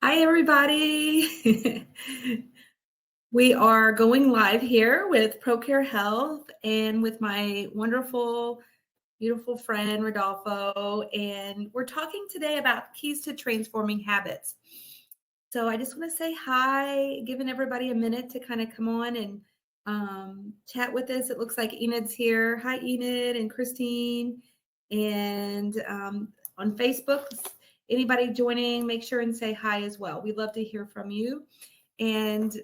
Hi, everybody. We are going live here with ProCare Health and with my wonderful, beautiful friend, Rodolfo. And we're talking today about keys to transforming habits. So I just want to say hi, giving everybody a minute to kind of come on and chat with us. It looks like Enid's here. Hi, Enid and Christine. And on Facebook, anybody joining, make sure and say hi as well. We'd love to hear from you. And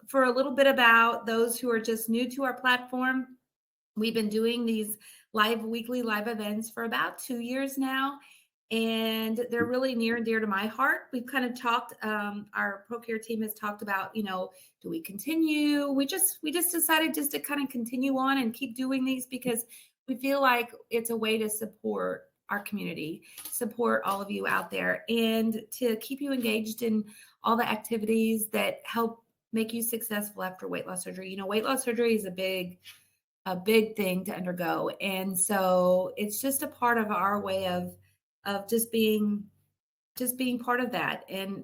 for a little bit about those who are just new to our platform, we've been doing these weekly live events for about 2 years now, and they're really near and dear to my heart. We've kind of talked, our ProCare team has talked about, do we continue? We just decided just to kind of continue on and keep doing these because we feel like it's a way to support our community, support all of you out there, and to keep you engaged in all the activities that help make you successful after weight loss surgery. Weight loss surgery is a big thing to undergo. And so it's just a part of our way of just being part of that. And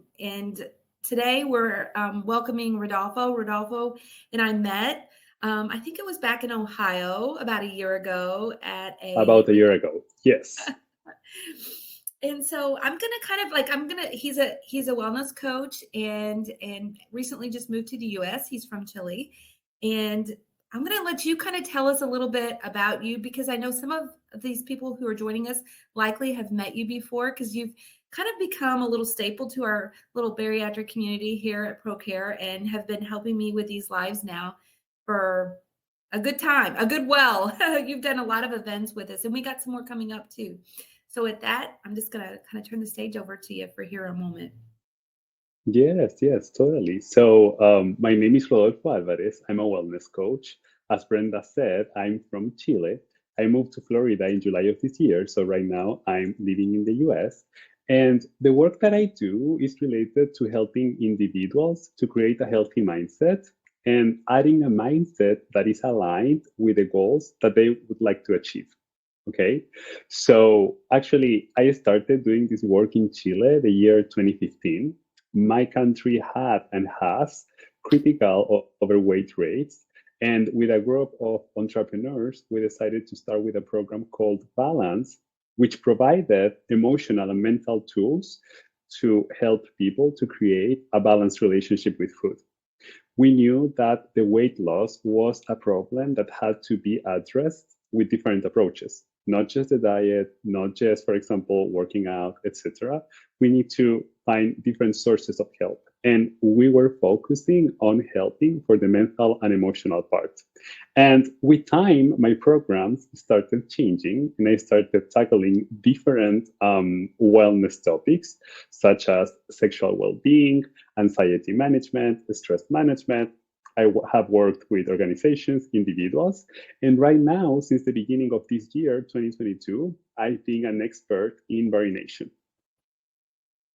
today we're welcoming Rodolfo. Rodolfo and I met, I think it was back in Ohio about a year ago About a year ago. Yes. And so he's a wellness coach and recently just moved to the US. He's from Chile. And I'm going to let you kind of tell us a little bit about you, because I know some of these people who are joining us likely have met you before, because you've kind of become a little staple to our little bariatric community here at ProCare and have been helping me with these lives now for a good time, You've done a lot of events with us, and we got some more coming up too. So with that, I'm just going to kind of turn the stage over to you for here a moment. Yes, totally. So my name is Rodolfo Alvarez. I'm a wellness coach. As Brenda said, I'm from Chile. I moved to Florida in July of this year. So right now I'm living in the US. And the work that I do is related to helping individuals to create a healthy mindset and adding a mindset that is aligned with the goals that they would like to achieve. Okay, so actually, I started doing this work in Chile the year 2015. My country had and has critical overweight rates. And with a group of entrepreneurs, we decided to start with a program called Balance, which provided emotional and mental tools to help people to create a balanced relationship with food. We knew that the weight loss was a problem that had to be addressed with different approaches, not just the diet, not just, for example, working out, etc. We need to find different sources of help. And we were focusing on helping for the mental and emotional part. And with time, my programs started changing, and I started tackling different wellness topics, such as sexual well being, anxiety management, stress management. I have worked with organizations, individuals, and right now, since the beginning of this year, 2022, I've been an expert in variation.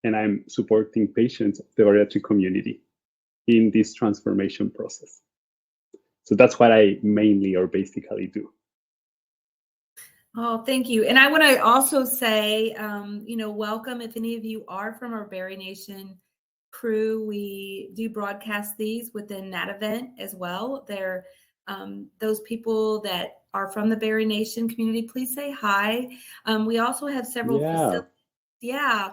And I'm supporting patients of the bariatric community in this transformation process. So that's what I mainly or basically do. Oh, thank you. And I want to also say, welcome if any of you are from our Berry Nation crew. We do broadcast these within that event as well. They're those people that are from the Berry Nation community. Please say hi. We also have several facilities. Yeah.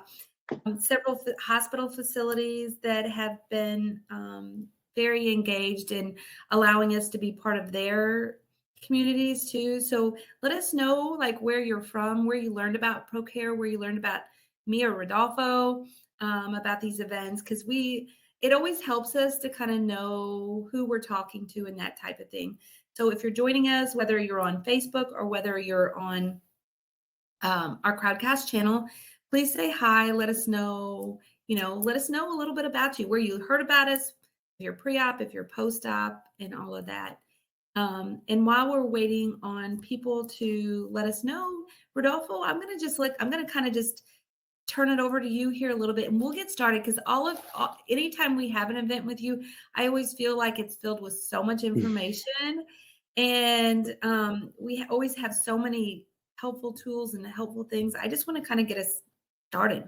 Several hospital facilities that have been very engaged in allowing us to be part of their communities too. So let us know like where you're from, where you learned about ProCare, where you learned about me or Rodolfo, about these events, because it always helps us to kind of know who we're talking to and that type of thing. So if you're joining us, whether you're on Facebook or whether you're on our Crowdcast channel, please say hi. Let us know, let us know a little bit about you, where you heard about us, if you're pre-op, if you're post-op, and all of that. And while we're waiting on people to let us know, Rodolfo, I'm going to kind of just turn it over to you here a little bit, and we'll get started, because anytime we have an event with you, I always feel like it's filled with so much information, and we always have so many helpful tools and helpful things. I just want to kind of get us started.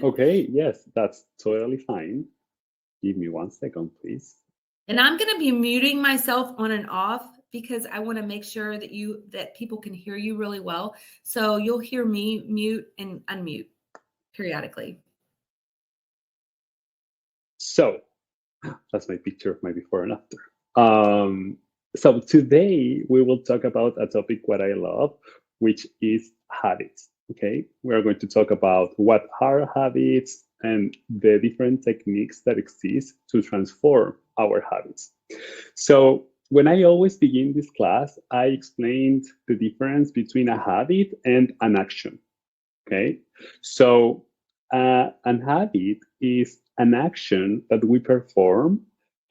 Okay, yes, that's totally fine. Give me 1 second, please. And I'm going to be muting myself on and off because I want to make sure that people can hear you really well. So you'll hear me mute and unmute periodically. So that's my picture of my before and after. So today we will talk about a topic what I love, which is habits. Okay, we are going to talk about what are habits and the different techniques that exist to transform our habits. So when I always begin this class, I explained the difference between a habit and an action. Okay, so an habit is an action that we perform,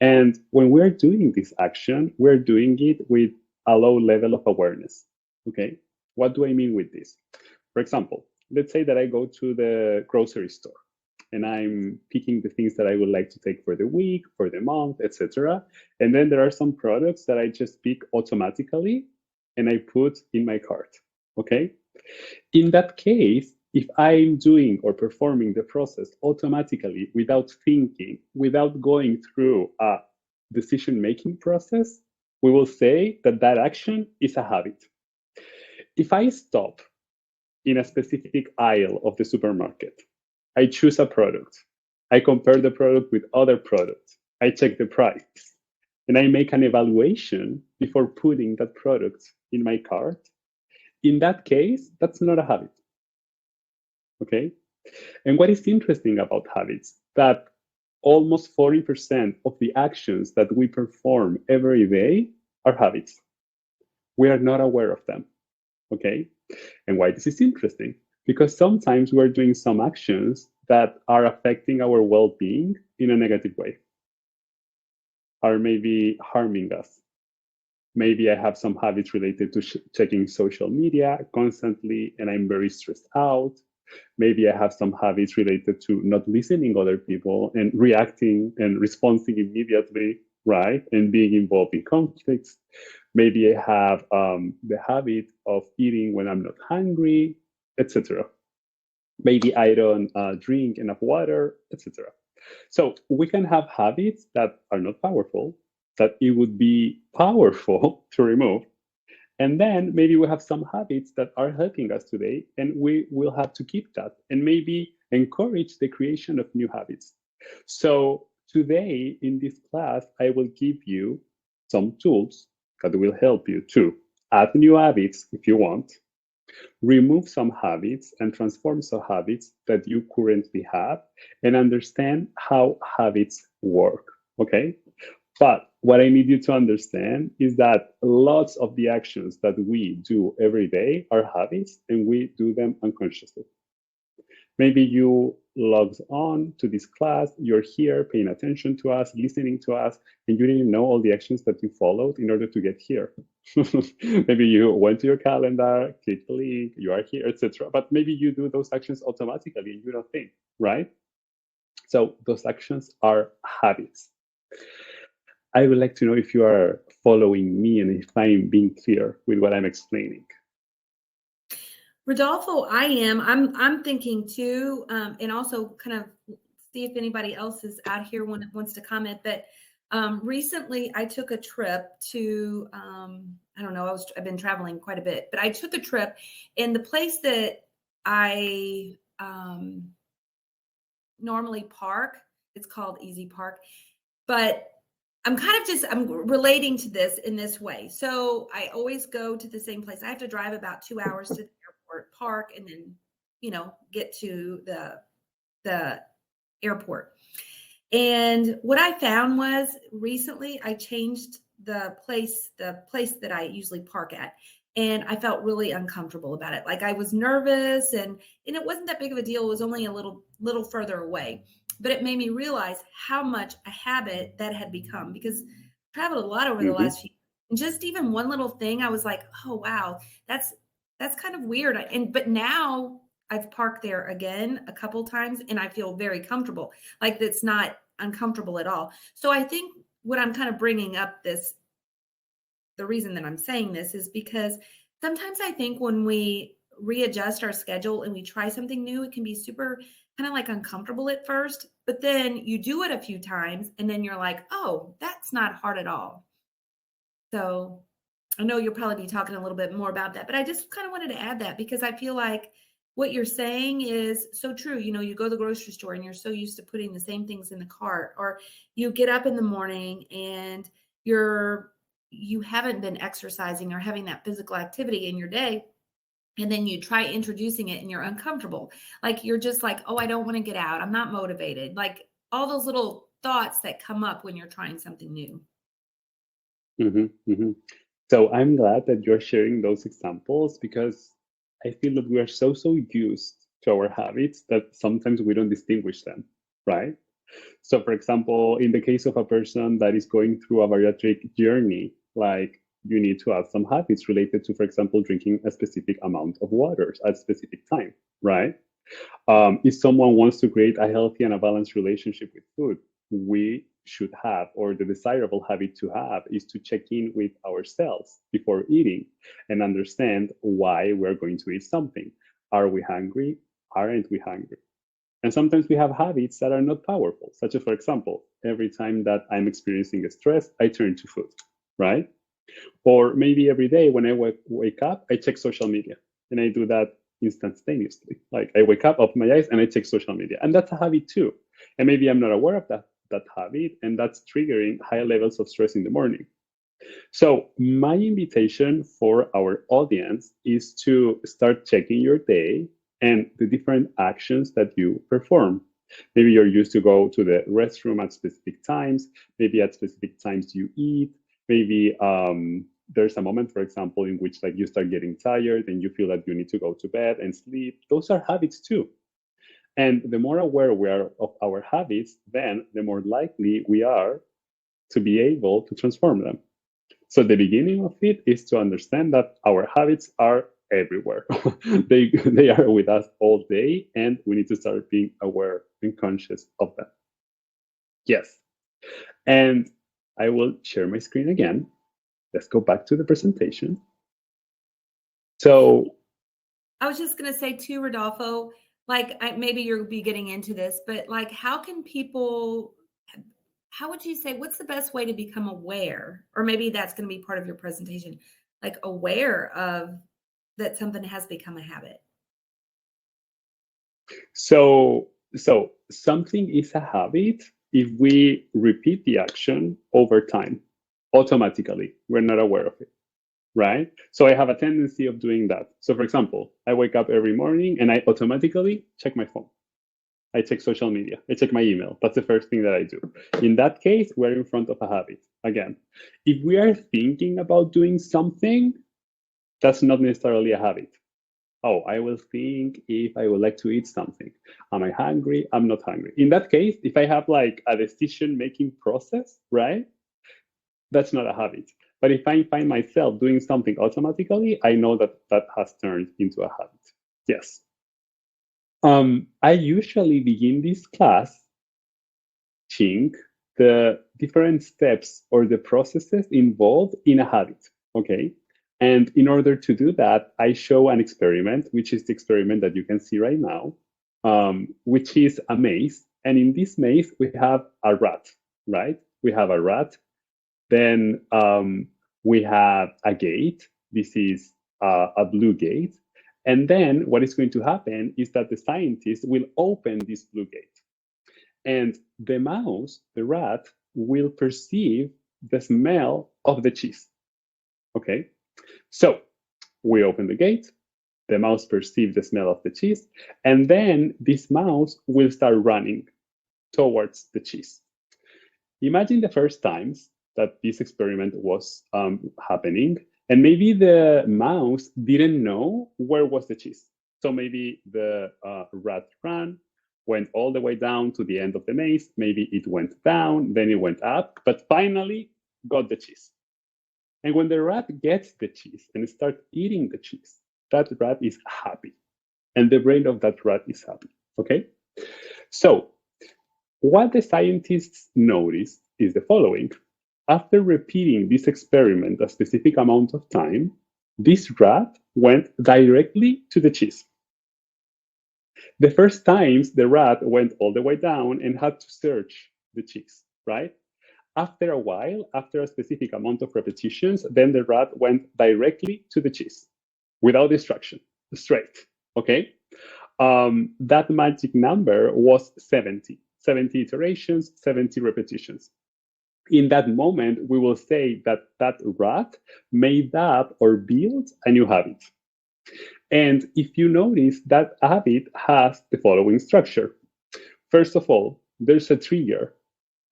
and when we're doing this action, we're doing it with a low level of awareness. Okay, what do I mean with this? For example, let's say that I go to the grocery store and I'm picking the things that I would like to take for the week, for the month, etc. And then there are some products that I just pick automatically and I put in my cart. Okay, in that case, if I'm doing or performing the process automatically without thinking, without going through a decision making process, we will say that that action is a habit. If I stop in a specific aisle of the supermarket, I choose a product, I compare the product with other products, I check the price, and I make an evaluation before putting that product in my cart, in that case, that's not a habit. Okay. And what is interesting about habits that almost 40% of the actions that we perform every day are habits. We are not aware of them. Okay. And why this is interesting? Because sometimes we're doing some actions that are affecting our well-being in a negative way, are maybe harming us. Maybe I have some habits related to checking social media constantly and I'm very stressed out. Maybe I have some habits related to not listening other people and reacting and responding immediately, right? And being involved in conflicts. Maybe I have the habit of eating when I'm not hungry, etc. Maybe I don't drink enough water, etc. So we can have habits that are not powerful, that it would be powerful to remove. And then maybe we have some habits that are helping us today, and we will have to keep that and maybe encourage the creation of new habits. So today in this class, I will give you some tools that will help you to add new habits if you want, remove some habits and transform some habits that you currently have, and understand how habits work. Okay? But what I need you to understand is that lots of the actions that we do every day are habits and we do them unconsciously. Maybe you logged on to this class, you're here paying attention to us, listening to us, and you didn't even know all the actions that you followed in order to get here. Maybe you went to your calendar, clicked the link, you are here, etc. But maybe you do those actions automatically and you don't think, right? So those actions are habits. I would like to know if you are following me and if I'm being clear with what I'm explaining. Rodolfo, I am. I'm thinking too, and also kind of see if anybody else is out here wants to comment. But recently, I took a trip to I don't know. I've been traveling quite a bit, but I took a trip, and the place that I normally park, it's called Easy Park, but I'm relating to this in this way. So I always go to the same place. I have to drive about 2 hours to the airport, park, and then, get to the airport. And what I found was recently I changed the place that I usually park at. And I felt really uncomfortable about it. Like I was nervous and it wasn't that big of a deal. It was only a little further away. But it made me realize how much a habit that had become because I traveled a lot over the last few years. And just even one little thing, I was like, oh wow, that's kind of weird. But now I've parked there again a couple times and I feel very comfortable. Like it's not uncomfortable at all. So I think what I'm kind of bringing up the reason that I'm saying this is because sometimes I think when we readjust our schedule and we try something new, it can be super kind of like uncomfortable at first, but then you do it a few times and then you're like, oh, that's not hard at all. So I know you'll probably be talking a little bit more about that, but I just kind of wanted to add that because I feel like what you're saying is so true. You know, you go to the grocery store and you're so used to putting the same things in the cart, or you get up in the morning and you haven't been exercising or having that physical activity in your day. And then you try introducing it and you're uncomfortable. Like you're just like, oh, I don't want to get out. I'm not motivated. Like all those little thoughts that come up when you're trying something new. So I'm glad that you're sharing those examples because I feel that we are so used to our habits that sometimes we don't distinguish them, right? So, for example, in the case of a person that is going through a bariatric journey, like you need to have some habits related to, for example, drinking a specific amount of water at a specific time, right? If someone wants to create a healthy and a balanced relationship with food, we should have, or the desirable habit to have, is to check in with ourselves before eating and understand why we're going to eat something. Are we hungry? Aren't we hungry? And sometimes we have habits that are not powerful, such as, for example, every time that I'm experiencing stress, I turn to food, right? Or maybe every day when I wake up, I check social media and I do that instantaneously. Like I wake up, open my eyes, and I check social media. And that's a habit too. And maybe I'm not aware of that habit, and that's triggering high levels of stress in the morning. So my invitation for our audience is to start checking your day and the different actions that you perform. Maybe you're used to go to the restroom at specific times. Maybe at specific times you eat. Maybe there's a moment, for example, in which like you start getting tired and you feel that you need to go to bed and sleep. Those are habits too. And the more aware we are of our habits, then the more likely we are to be able to transform them. So the beginning of it is to understand that our habits are everywhere. they are with us all day, and we need to start being aware and conscious of them. Yes. And I will share my screen again. Let's go back to the presentation. So I was just going to say too, Rodolfo, like maybe you'll be getting into this, but like how would you say, what's the best way to become aware? Or maybe that's going to be part of your presentation, like aware of that something has become a habit. So something is a habit if we repeat the action over time, automatically. We're not aware of it, right? So I have a tendency of doing that. So for example, I wake up every morning and I automatically check my phone. I check social media. I check my email. That's the first thing that I do. In that case, we're in front of a habit. Again, if we are thinking about doing something, that's not necessarily a habit. Oh, I will think if I would like to eat something. Am I hungry? I'm not hungry. In that case, if I have like a decision-making process, right? That's not a habit. But if I find myself doing something automatically, I know that that has turned into a habit. Yes. I usually begin this class teaching the different steps or the processes involved in a habit. Okay. And in order to do that, I show an experiment, which is the experiment that you can see right now, which is a maze. And in this maze, we have a rat, right? We have a rat. Then we have a gate. This is a blue gate. And then what is going to happen is that the scientist will open this blue gate. And the mouse, the rat, will perceive the smell of the cheese. Okay? So we open the gate, the mouse perceives the smell of the cheese, and then this mouse will start running towards the cheese. Imagine the first times that this experiment was happening, and maybe the mouse didn't know where was the cheese. So maybe the rat ran, went all the way down to the end of the maze, maybe it went down, then it went up, but finally got the cheese. And when the rat gets the cheese and starts eating the cheese, that rat is happy. And the brain of that rat is happy. Okay? So, what the scientists noticed is the following. After repeating this experiment a specific amount of time, this rat went directly to the cheese. The first times, the rat went all the way down and had to search the cheese, right? After a while, after a specific amount of repetitions, then the rat went directly to the cheese without distraction, straight, okay? That magic number was 70, 70 iterations, 70 repetitions. In that moment, we will say that that rat made up or built a new habit. And if you notice, that habit has the following structure. First of all, there's a trigger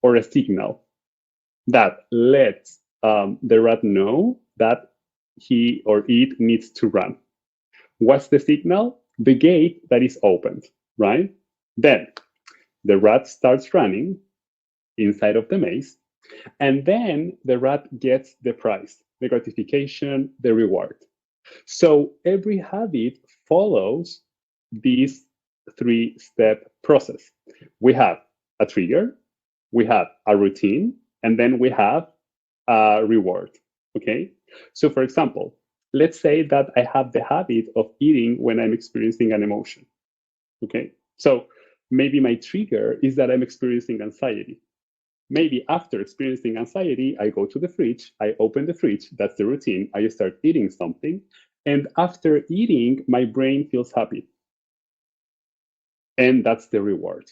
or a signal that lets the rat know that he or it needs to run. What's the signal? The gate that is opened, right? Then the rat starts running inside of the maze, and then the rat gets the prize, the gratification, the reward. So every habit follows this three-step process. We have a trigger, we have a routine, and then we have a reward. Okay? So, for example, let's say that I have the habit of eating when I'm experiencing an emotion. Okay? So, maybe my trigger is that I'm experiencing anxiety. Maybe after experiencing anxiety, I go to the fridge, I open the fridge, that's the routine, I start eating something, and after eating, my brain feels happy. And that's the reward.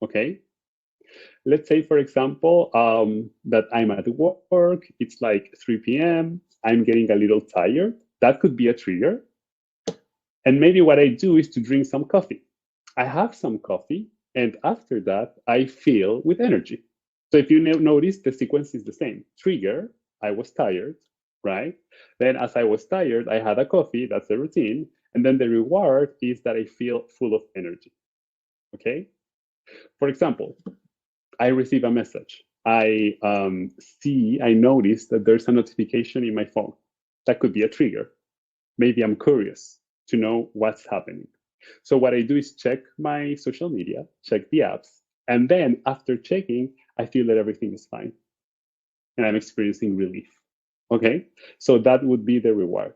Okay? Let's say, for example, that I'm at work, it's like 3 p.m., I'm getting a little tired. That could be a trigger. And maybe what I do is to drink some coffee. I have some coffee, and after that, I feel with energy. So if you notice, the sequence is the same. Trigger, I was tired, right? Then as I was tired, I had a coffee, that's the routine. And then the reward is that I feel full of energy, okay? For example, I receive a message. I notice that there's a notification in my phone. That could be a trigger. Maybe I'm curious to know what's happening. So what I do is check my social media, check the apps, and then after checking, I feel that everything is fine and I'm experiencing relief. Okay, so that would be the reward.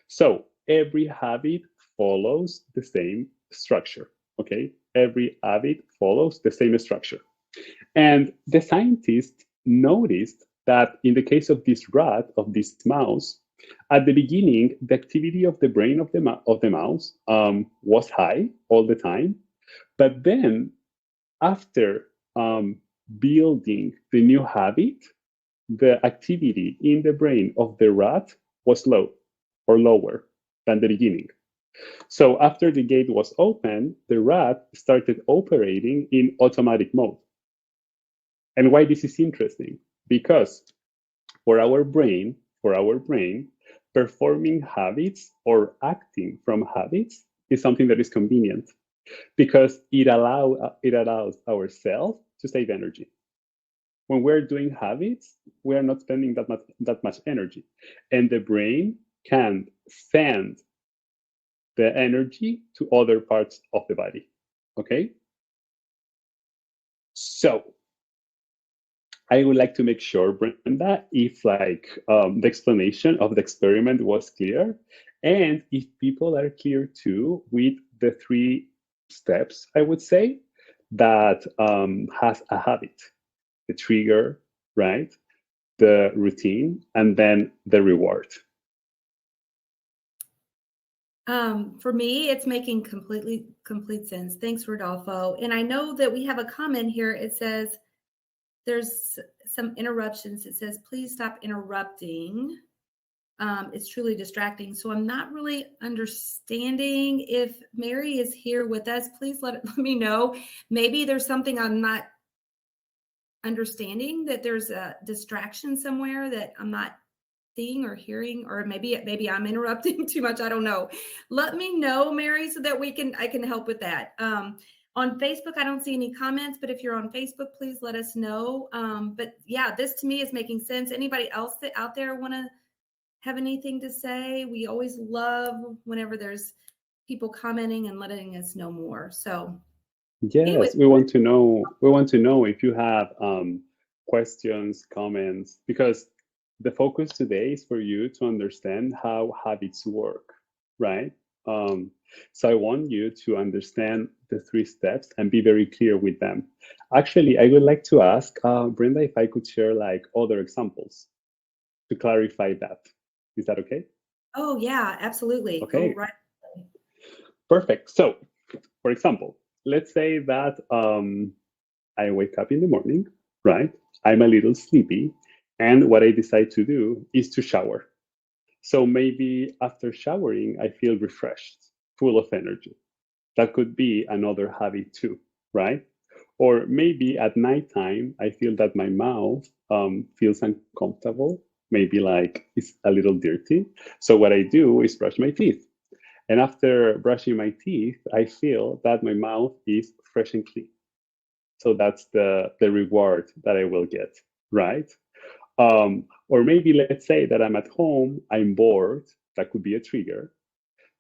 So every habit follows the same structure. Okay, every habit follows the same structure. And the scientists noticed that in the case of this rat, of this mouse, at the beginning, the activity of the brain of the mouse was high all the time. But then, after building the new habit, the activity in the brain of the rat was low or lower than the beginning. So after the gate was open, the rat started operating in automatic mode. And why this is interesting? Because for our brain, performing habits or acting from habits is something that is convenient because it allows ourselves to save energy. When we're doing habits, we are not spending that much energy, and the brain can send the energy to other parts of the body. Okay? So I would like to make sure, Brenda, if the explanation of the experiment was clear, and if people are clear too with the three steps, I would say, that has a habit, the trigger, right? The routine, and then the reward. For me, it's making complete sense. Thanks, Rodolfo. And I know that we have a comment here. It says there's some interruptions. It says, please stop interrupting. It's truly distracting. So I'm not really understanding. If Mary is here with us, please let me know. Maybe there's something I'm not understanding, that there's a distraction somewhere that I'm not seeing or hearing, or maybe I'm interrupting too much. I don't know. Let me know, Mary, so that I can help with that. On Facebook, I don't see any comments, but if you're on Facebook, please let us know. But yeah, this to me is making sense. Anybody else that out there want to have anything to say? We always love whenever there's people commenting and letting us know more. So yes, anyway, we want to know if you have questions, comments, because the focus today is for you to understand how habits work. right? So I want you to understand the 3 steps and be very clear with them. Actually, I would like to ask Brenda if I could share like other examples to clarify that. Is that okay? Oh, yeah, absolutely. Go Okay, right. perfect. So, for example, let's say that I wake up in the morning, right? I'm a little sleepy, and what I decide to do is to shower. So maybe after showering, I feel refreshed, full of energy. That could be another habit too, right? Or maybe at nighttime, I feel that my mouth feels uncomfortable, maybe like it's a little dirty. So what I do is brush my teeth. And after brushing my teeth, I feel that my mouth is fresh and clean. So that's the reward that I will get, right? Or maybe let's say that I'm at home, I'm bored. That could be a trigger.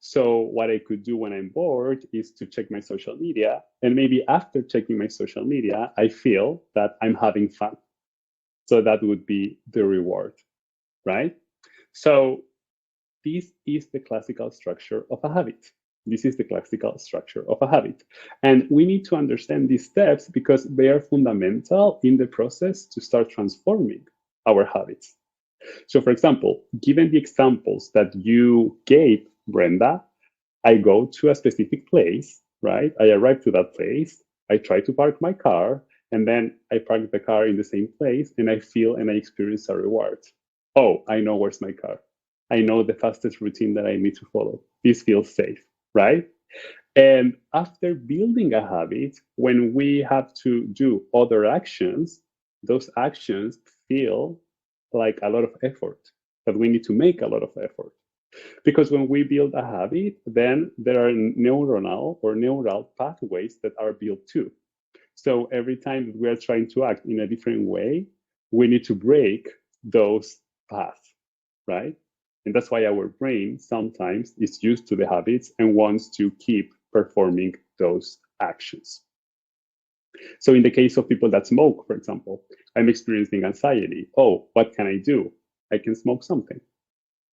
So what I could do when I'm bored is to check my social media. And maybe after checking my social media, I feel that I'm having fun. So that would be the reward, right? So this is the classical structure of a habit. This is the classical structure of a habit. And we need to understand these steps because they are fundamental in the process to start transforming our habits. So, for example, given the examples that you gave, Brenda, I go to a specific place, right? I arrive to that place, I try to park my car, and then I park the car in the same place, and I feel and I experience a reward. Oh, I know where's my car. I know the fastest routine that I need to follow. This feels safe, right? And after building a habit, when we have to do other actions, those actions feel like a lot of effort, that we need to make a lot of effort. Because when we build a habit, then there are neuronal or neural pathways that are built too. So every time that we are trying to act in a different way, we need to break those paths, right? And that's why our brain sometimes is used to the habits and wants to keep performing those actions. So in the case of people that smoke, for example, I'm experiencing anxiety. Oh, what can I do? I can smoke something.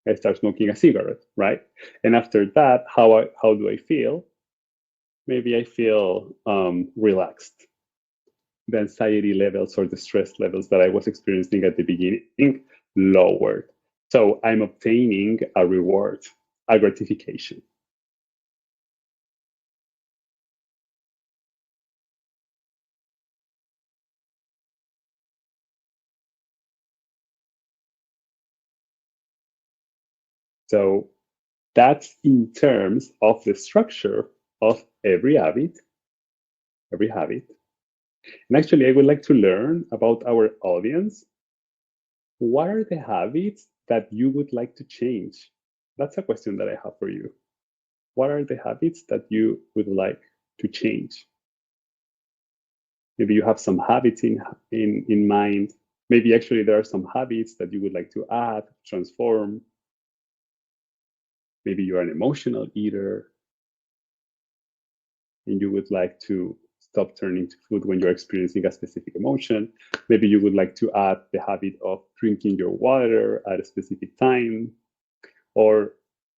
I start smoking a cigarette, right? And after that, how do I feel? Maybe I feel relaxed. The anxiety levels or the stress levels that I was experiencing at the beginning lowered. So I'm obtaining a reward, a gratification. So that's in terms of the structure of every habit, every habit. And actually, I would like to learn about our audience. What are the habits that you would like to change? That's a question that I have for you. What are the habits that you would like to change? Maybe you have some habits in mind. Maybe actually there are some habits that you would like to add, transform. Maybe you're an emotional eater and you would like to stop turning to food when you're experiencing a specific emotion. Maybe you would like to add the habit of drinking your water at a specific time. Or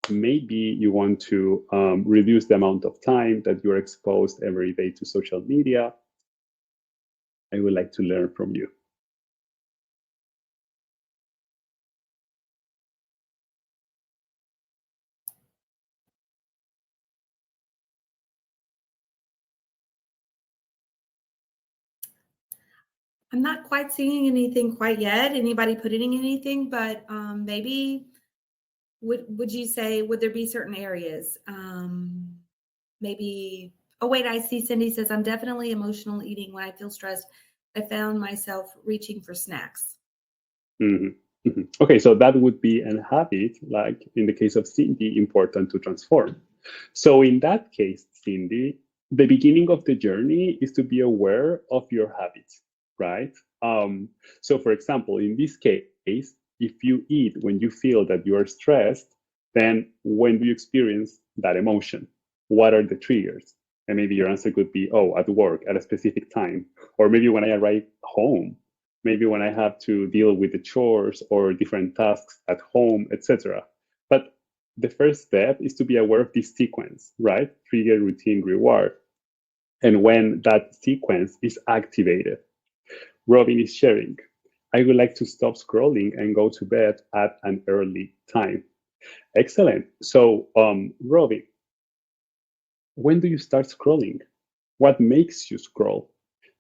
maybe you want to reduce the amount of time that you're exposed every day to social media. I would like to learn from you. I'm not quite seeing anything quite yet. Anybody putting anything, but maybe would you say would there be certain areas? Maybe. Oh wait, I see. Cindy says I'm definitely emotional eating when I feel stressed. I found myself reaching for snacks. Mhm, mhm. Okay, so that would be a habit, like in the case of Cindy, important to transform. So in that case, Cindy, the beginning of the journey is to be aware of your habits, right? So for example, in this case, if you eat when you feel that you are stressed, then when do you experience that emotion? What are the triggers? And maybe your answer could be, oh, at work at a specific time, or maybe when I arrive home, maybe when I have to deal with the chores or different tasks at home, etc. But the first step is to be aware of this sequence, right? Trigger, routine, reward. And when that sequence is activated, Robin is sharing, I would like to stop scrolling and go to bed at an early time. Excellent. So, Robin, when do you start scrolling? What makes you scroll?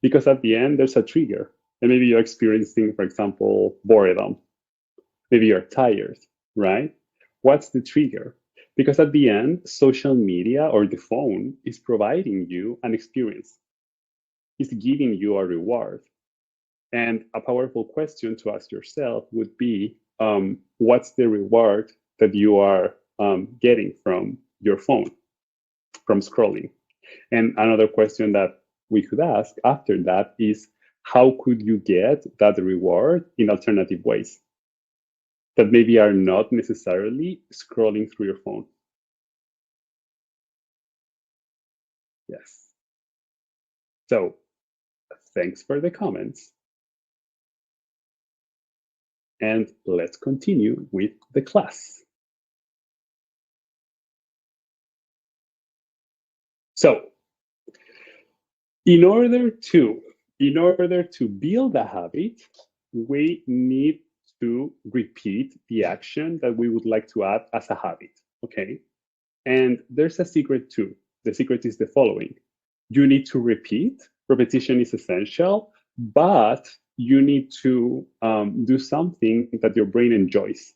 Because at the end, there's a trigger. And maybe you're experiencing, for example, boredom. Maybe you're tired, right? What's the trigger? Because at the end, social media or the phone is providing you an experience, it's giving you a reward. And a powerful question to ask yourself would be, what's the reward that you are getting from your phone, from scrolling? And another question that we could ask after that is, how could you get that reward in alternative ways that maybe are not necessarily scrolling through your phone? Yes. So thanks for the comments. And let's continue with the class. So in order to build a habit, we need to repeat the action that we would like to add as a habit, okay? And there's a secret too. The secret is the following. You need to repeat. Repetition is essential, but you need to do something that your brain enjoys.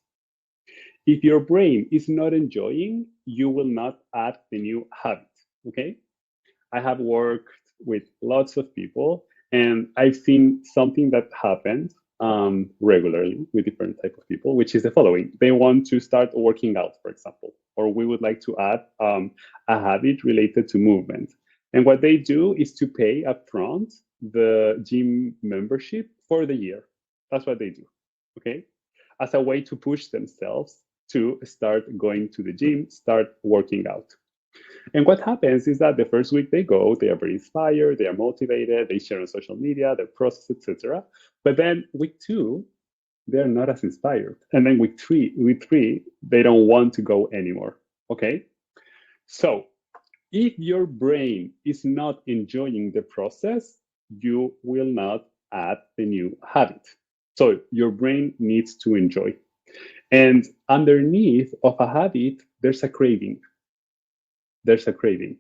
If your brain is not enjoying, you will not add the new habit, okay? I have worked with lots of people, and I've seen something that happens regularly with different type of people, which is the following. They want to start working out, for example, or we would like to add a habit related to movement. And what they do is to pay upfront the gym membership for the year. That's what they do, okay? As a way to push themselves to start going to the gym, start working out. And what happens is that the first week they go, they are very inspired, they are motivated, they share on social media, their process, etc. But then week 2, they're not as inspired. And then week three, they don't want to go anymore. Okay? So if your brain is not enjoying the process, you will not add the new habit. So your brain needs to enjoy. And underneath of a habit, there's a craving. There's a craving.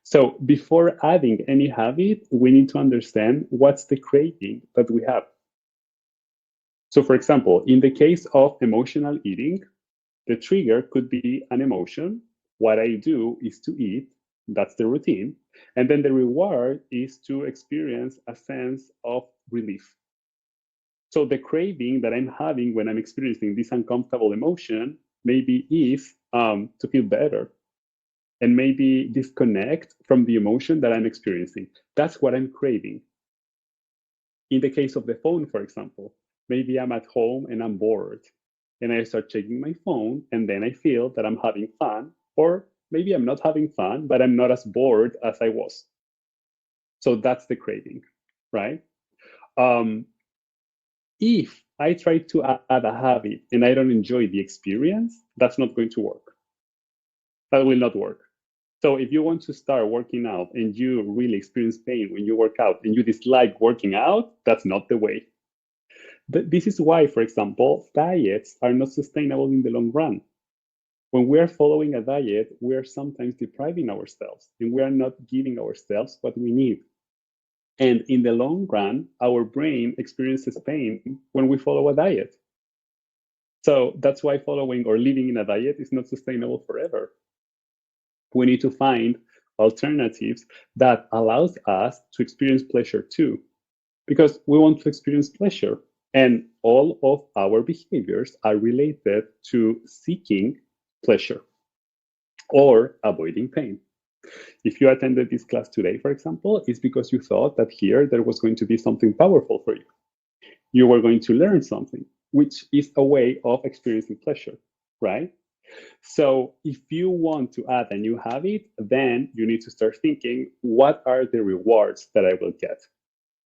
So before adding any habit, we need to understand what's the craving that we have. So for example, in the case of emotional eating, the trigger could be an emotion. What I do is to eat. That's the routine. And then the reward is to experience a sense of relief. So the craving that I'm having when I'm experiencing this uncomfortable emotion maybe is to feel better and maybe disconnect from the emotion that I'm experiencing. That's what I'm craving. In the case of the phone, for example, maybe I'm at home and I'm bored and I start checking my phone and then I feel that I'm having fun, or maybe I'm not having fun, but I'm not as bored as I was. So that's the craving, right? If I try to add a habit and I don't enjoy the experience, that's not going to work. That will not work. So if you want to start working out and you really experience pain when you work out and you dislike working out, that's not the way. But this is why, for example, diets are not sustainable in the long run. When we are following a diet, we are sometimes depriving ourselves and we are not giving ourselves what we need. And in the long run, our brain experiences pain when we follow a diet. So that's why following or living in a diet is not sustainable forever. We need to find alternatives that allows us to experience pleasure too, because we want to experience pleasure. And all of our behaviors are related to seeking pleasure or avoiding pain. If you attended this class today, for example, it's because you thought that here there was going to be something powerful for you. You were going to learn something, which is a way of experiencing pleasure, right? So if you want to add a new habit, then you need to start thinking, what are the rewards that I will get?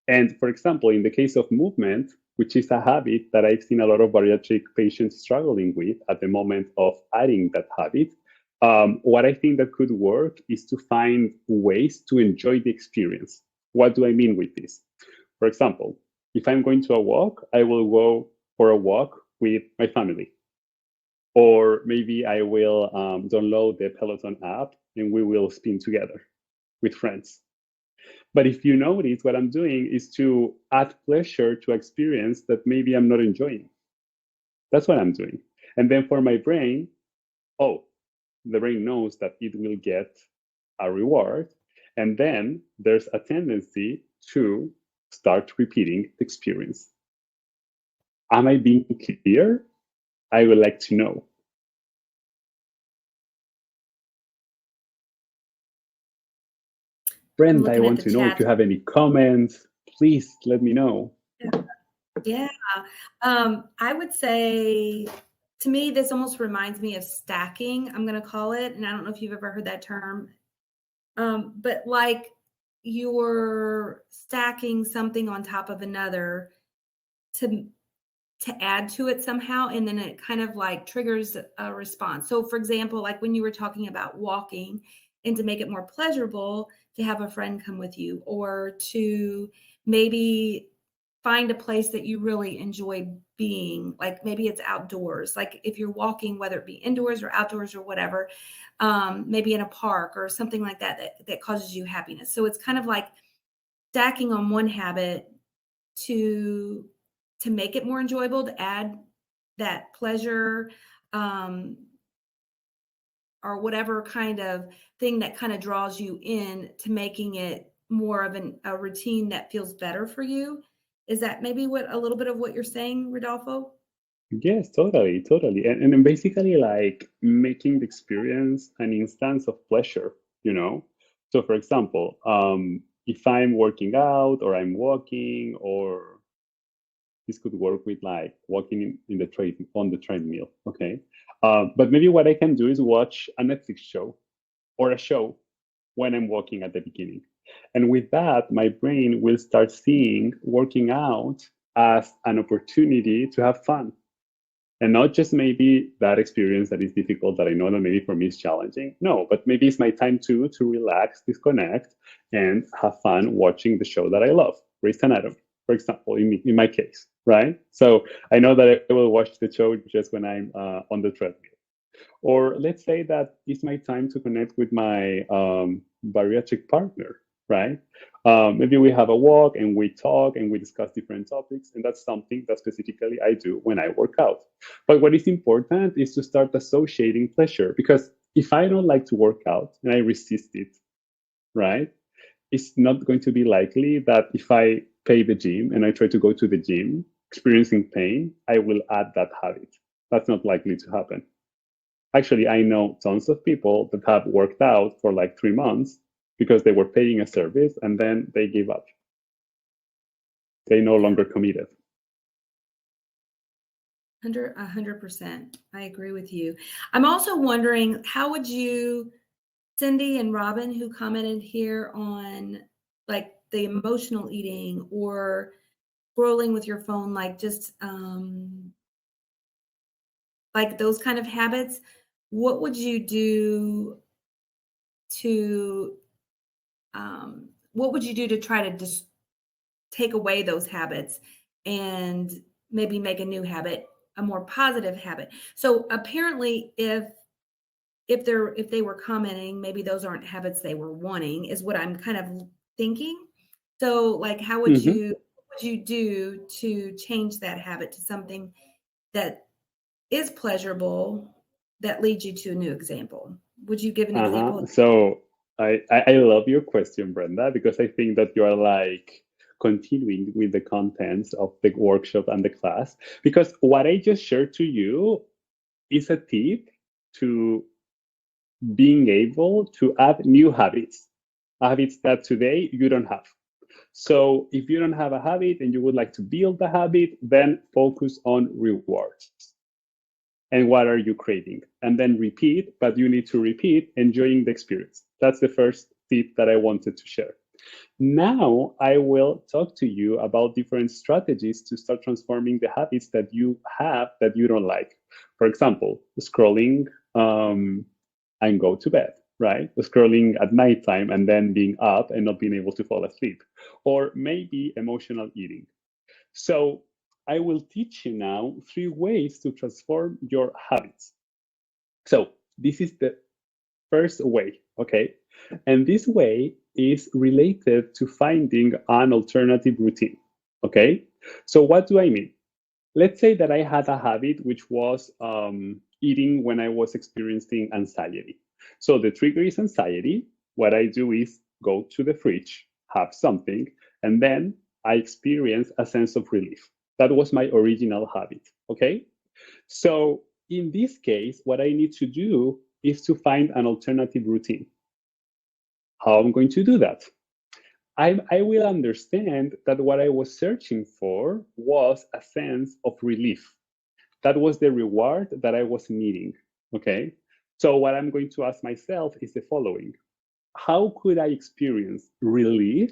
And for example, in the case of movement, which is a habit that I've seen a lot of bariatric patients struggling with at the moment of adding that habit. What I think that could work is to find ways to enjoy the experience. What do I mean with this? For example, if I'm going to a walk, I will go for a walk with my family. Or maybe I will download the Peloton app and we will spin together with friends. But if you notice, what I'm doing is to add pleasure to experience that maybe I'm not enjoying. That's what I'm doing. And then for my brain, oh, the brain knows that it will get a reward. And then there's a tendency to start repeating the experience. Am I being clear? I would like to know. Brenda, I want to know if you have any comments. Please let me know. Yeah. I would say, to me, this almost reminds me of stacking, I'm going to call it. And I don't know if you've ever heard that term. But like you're stacking something on top of another to add to it somehow, and then it kind of like triggers a response. So for example, like when you were talking about walking, and to make it more pleasurable, to have a friend come with you, or to maybe find a place that you really enjoy being, like maybe it's outdoors, like if you're walking, whether it be indoors or outdoors or whatever, maybe in a park or something like that causes you happiness. So it's kind of like stacking on one habit to make it more enjoyable, to add that pleasure, or whatever kind of thing that kind of draws you in, to making it more of a routine that feels better for you. Is that maybe a little bit of what you're saying, Rodolfo? Yes, totally, totally. And basically like making the experience an instance of pleasure, you know? So for example, if I'm working out or I'm walking, or this could work with like walking on the treadmill, okay? But maybe what I can do is watch a Netflix show or a show when I'm walking at the beginning. And with that, my brain will start seeing working out as an opportunity to have fun. And not just maybe that experience that is difficult, that I know that maybe for me is challenging. No, but maybe it's my time to relax, disconnect, and have fun watching the show that I love, Grey's Anatomy, for example, in my case, right? So I know that I will watch the show just when I'm on the treadmill. Or let's say that it's my time to connect with my bariatric partner, right? Maybe we have a walk and we talk and we discuss different topics. And that's something that specifically I do when I work out. But what is important is to start associating pleasure, because if I don't like to work out and I resist it, right? It's not going to be likely that if I pay the gym and I try to go to the gym experiencing pain, I will add that habit. That's not likely to happen. Actually, I know tons of people that have worked out for like 3 months because they were paying a service and then they give up. They no longer committed. 100%. I agree with you. I'm also wondering, how would you, Cindy and Robin, who commented here on like the emotional eating or scrolling with your phone, like just like those kind of habits, what would you do to try to just take away those habits and maybe make a new habit, a more positive habit? So apparently if they were commenting, maybe those aren't habits they were wanting, is what I'm kind of thinking. So like, how would you do to change that habit to something that is pleasurable, that leads you to a new example? Would you give an example? So I love your question, Brenda, because I think that you are like continuing with the contents of the workshop and the class. Because what I just shared to you is a tip to being able to add new habits that today you don't have. So if you don't have a habit and you would like to build the habit, then focus on rewards. And what are you craving? And then repeat, but you need to repeat enjoying the experience. That's the first tip that I wanted to share. Now, I will talk to you about different strategies to start transforming the habits that you have that you don't like. For example, scrolling and go to bed, right? Scrolling at nighttime and then being up and not being able to fall asleep. Or maybe emotional eating. So, I will teach you now 3 ways to transform your habits. So, this is the first way, okay? And this way is related to finding an alternative routine, okay? So, what do I mean? Let's say that I had a habit which was eating when I was experiencing anxiety. So, the trigger is anxiety. What I do is go to the fridge, have something, and then I experience a sense of relief. That was my original habit, okay? So, in this case, what I need to do is to find an alternative routine. How I'm going to do that? I will understand that what I was searching for was a sense of relief. That was the reward that I was needing. Okay. So, what I'm going to ask myself is the following: how could I experience relief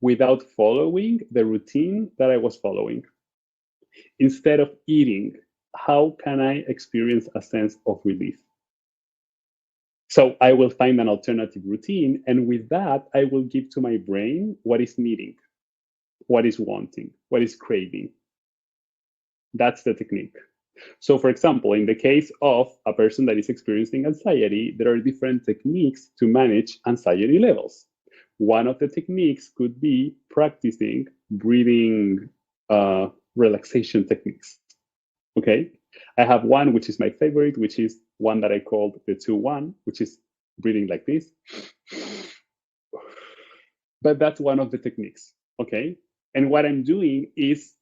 without following the routine that I was following? Instead of eating, how can I experience a sense of relief? So I will find an alternative routine, and with that, I will give to my brain what is needing, what is wanting, what is craving. That's the technique. So, for example, in the case of a person that is experiencing anxiety, there are different techniques to manage anxiety levels. One of the techniques could be practicing breathing relaxation techniques. Okay. I have one which is my favorite, which is one that I called the 2-1, which is breathing like this. But that's one of the techniques. Okay. And what I'm doing is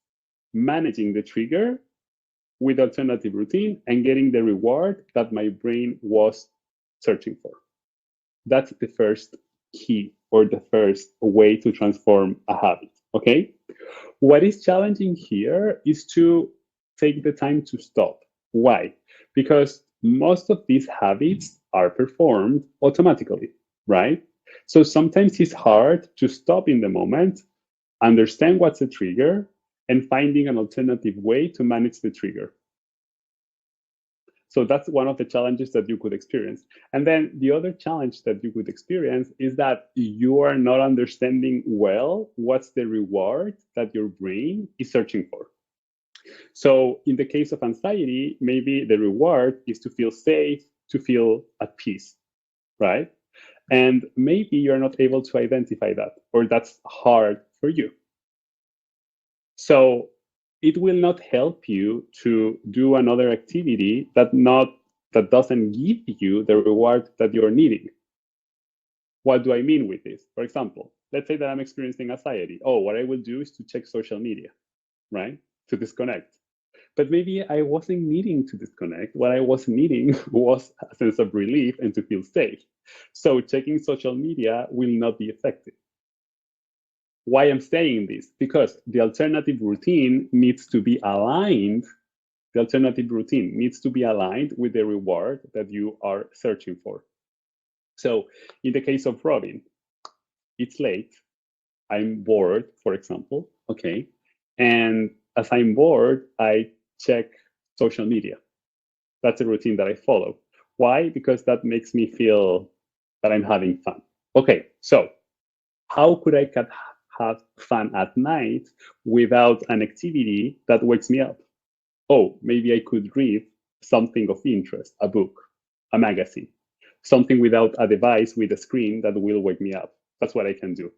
managing the trigger with alternative routine and getting the reward that my brain was searching for. That's the first key or the first way to transform a habit. Okay. What is challenging here is to take the time to stop. Why? Because most of these habits are performed automatically, right? So sometimes it's hard to stop in the moment, understand what's a trigger, and finding an alternative way to manage the trigger. So that's one of the challenges that you could experience. And then the other challenge that you could experience is that you are not understanding well what's the reward that your brain is searching for. So in the case of anxiety, maybe the reward is to feel safe, to feel at peace, right? And maybe you're not able to identify that, or that's hard for you. So it will not help you to do another activity that doesn't give you the reward that you're needing. What do I mean with this? For example, let's say that I'm experiencing anxiety. Oh, what I will do is to check social media, right? To disconnect. But maybe I wasn't needing to disconnect. What I was needing was a sense of relief and to feel safe. So checking social media will not be effective. Why I'm saying this? Because the alternative routine needs to be aligned. The alternative routine needs to be aligned with the reward that you are searching for. So in the case of Robin, it's late. I'm bored, for example. Okay. And as I'm bored, I check social media. That's a routine that I follow. Why? Because that makes me feel that I'm having fun. Okay. So how could I have fun at night without an activity that wakes me up? Oh, maybe I could read something of interest, a book, a magazine, something without a device with a screen that will wake me up. That's what I can do.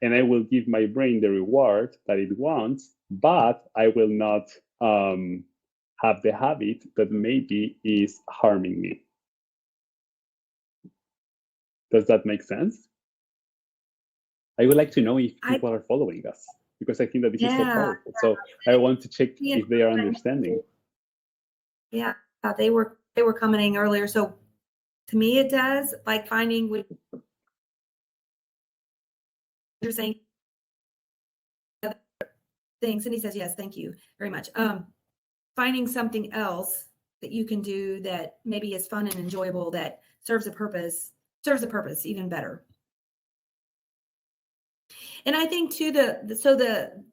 And I will give my brain the reward that it wants, but I will not have the habit that maybe is harming me. Does that make sense? I would like to know if people are following us, because I think that this is so powerful. So I want to check if they are understanding. Yeah, they were commenting earlier. So to me, it does, like finding what you're saying things. Cindy says yes, thank you very much. Finding something else that you can do that maybe is fun and enjoyable, that serves a purpose even better. And I think too, the